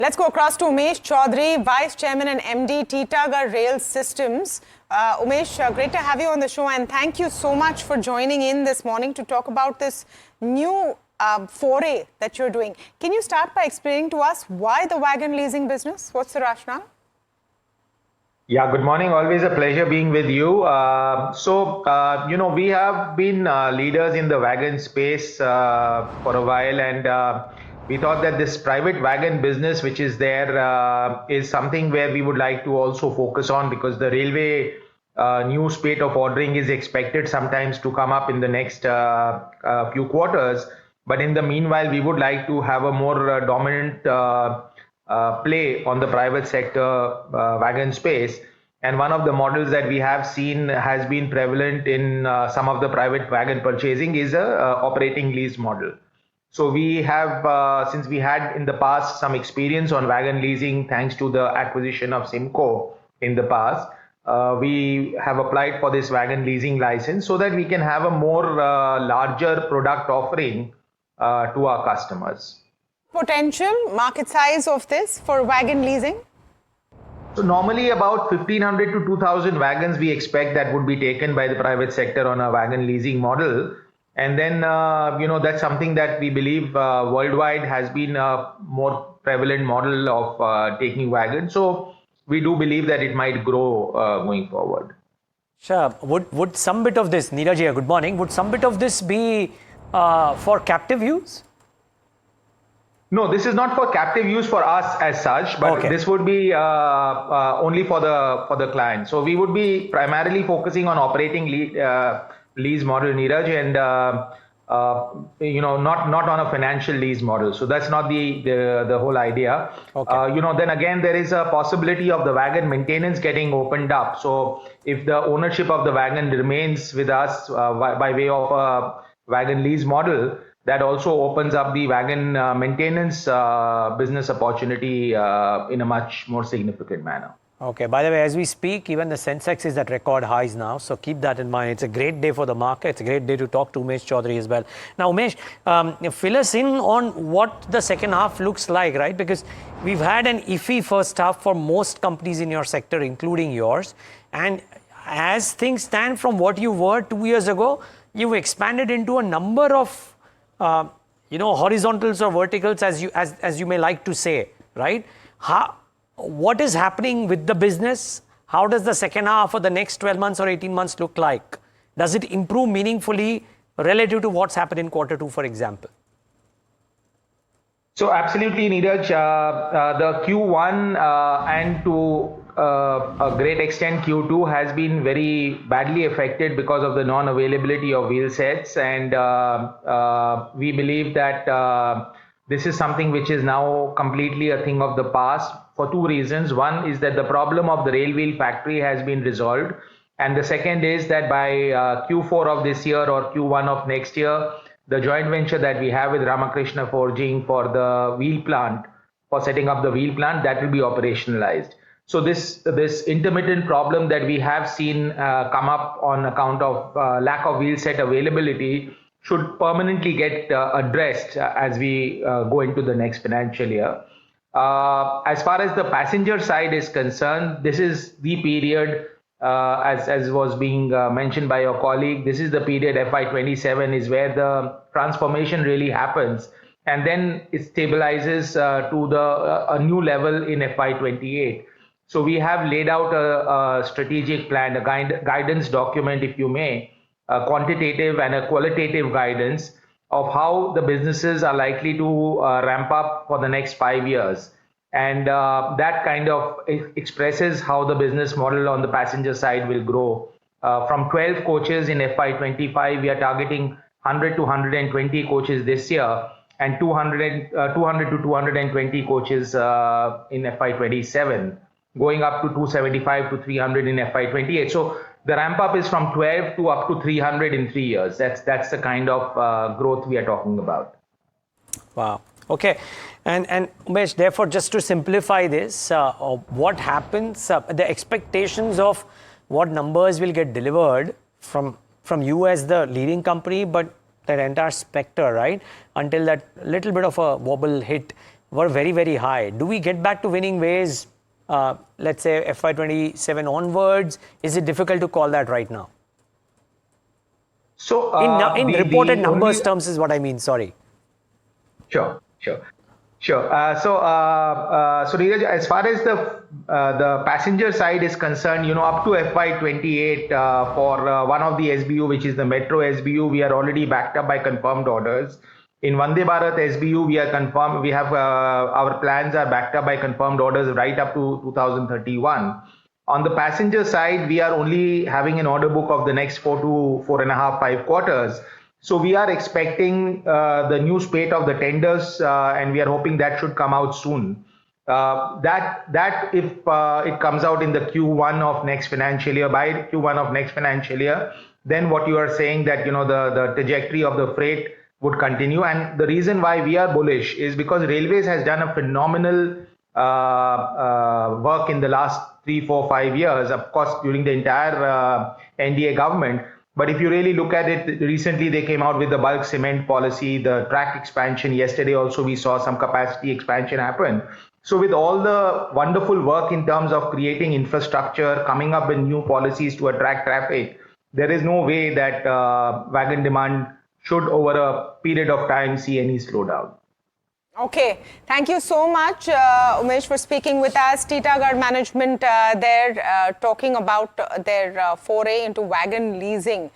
Let's go across to Umesh Chaudhary, Vice Chairman and MD, Titagarh Rail Systems. Umesh, great to have you on the show, and thank you so much for joining in this morning to talk about this new foray that you're doing. Can you start by explaining to us why the wagon leasing business? What's the rationale? Yeah, good morning. Always a pleasure being with you. We have been leaders in the wagon space for a while, and we thought that this private wagon business, which is there, is something where we would like to also focus on, because the railway new spate of ordering is expected sometimes to come up in the next few quarters. But in the meanwhile, we would like to have a more dominant play on the private sector wagon space. And one of the models that we have seen has been prevalent in some of the private wagon purchasing is a operating lease model. So we have, since we had in the past some experience on wagon leasing, thanks to the acquisition of Simco in the past, we have applied for this wagon leasing license so that we can have a more larger product offering to our customers. Potential market size of this for wagon leasing? So normally about 1,500 to 2,000 wagons we expect that would be taken by the private sector on a wagon leasing model. And then, that's something that we believe worldwide has been a more prevalent model of taking wagons. So we do believe that it might grow going forward. Sure. Would some bit of this, Neeraj here, good morning, would some bit of this be for captive use? No, this is not for captive use for us as such, but This would be only for the client. So we would be primarily focusing on operating lease model, Neeraj, and not on a financial lease model. So that's not the whole idea. Then again, there is a possibility of the wagon maintenance getting opened up. So if the ownership of the wagon remains with us by way of a wagon lease model, that also opens up the wagon maintenance business opportunity in a much more significant manner. Okay, by the way, as we speak, even the Sensex is at record highs now. So keep that in mind. It's a great day for the market. It's a great day to talk to Umesh Chaudhary as well. Now, Umesh, fill us in on what the second half looks like, right? Because we've had an iffy first half for most companies in your sector, including yours. And as things stand from what you were 2 years ago, you've expanded into a number of horizontals or verticals, as you may like to say, right? What is happening with the business? How does the second half or the next 12 months or 18 months look like? Does it improve meaningfully relative to what's happened in quarter two, for example? So absolutely, Neeraj, the Q1 and to a great extent Q2 has been very badly affected because of the non-availability of wheel sets, and we believe that this is something which is now completely a thing of the past for two reasons. One is that the problem of the rail wheel factory has been resolved, and the second is that by Q4 of this year or Q1 of next year, the joint venture that we have with Ramakrishna Forging for the wheel plant, for setting up the wheel plant, that will be operationalized. So this intermittent problem that we have seen come up on account of lack of wheel set availability should permanently get addressed as we go into the next financial year. As far as the passenger side is concerned, this is the period, as was being mentioned by your colleague, this is the period FY27 is where the transformation really happens, and then it stabilizes to a new level in FY28. So we have laid out a strategic plan, a guidance document, if you may, a quantitative and a qualitative guidance of how the businesses are likely to ramp up for the next 5 years. And that kind of expresses how the business model on the passenger side will grow. From 12 coaches in FY25, we are targeting 100 to 120 coaches this year, and 200 to 220 coaches in FY27, going up to 275 to 300 in FY28. So the ramp up is from 12 to up to 300 in 3 years. That's the kind of growth we are talking about. Wow. Okay. And Umesh, therefore, just to simplify this, what happens, the expectations of what numbers will get delivered from you as the leading company, but that entire spectre, right? Until that little bit of a wobble hit were very, very high. Do we get back to winning ways, let's say FY27 onwards? Is it difficult to call that right now? So In reported numbers terms is what I mean, sorry. Sure. So Neeraj, as far as the passenger side is concerned, up to FY28 for one of the SBU, which is the Metro SBU, we are already backed up by confirmed orders. In Vande Bharat SBU, we are confirmed. We have our plans are backed up by confirmed orders right up to 2031. On the passenger side, we are only having an order book of the next 4 to 4.5, 5 quarters. So we are expecting the new spate of the tenders, and we are hoping that should come out soon. That if it comes out in the Q1 of next financial year, by Q1 of next financial year, then what you are saying that the trajectory of the freight would continue. And the reason why we are bullish is because Railways has done a phenomenal work in the last 3, 4, 5 years, of course, during the entire NDA government. But if you really look at it, recently they came out with the bulk cement policy, the track expansion. Yesterday also we saw some capacity expansion happen. So with all the wonderful work in terms of creating infrastructure, coming up with new policies to attract traffic, there is no way that wagon demand should over a period of time see any slowdown. Okay, thank you so much, Umesh, for speaking with us. Titagarh management there talking about their foray into wagon leasing.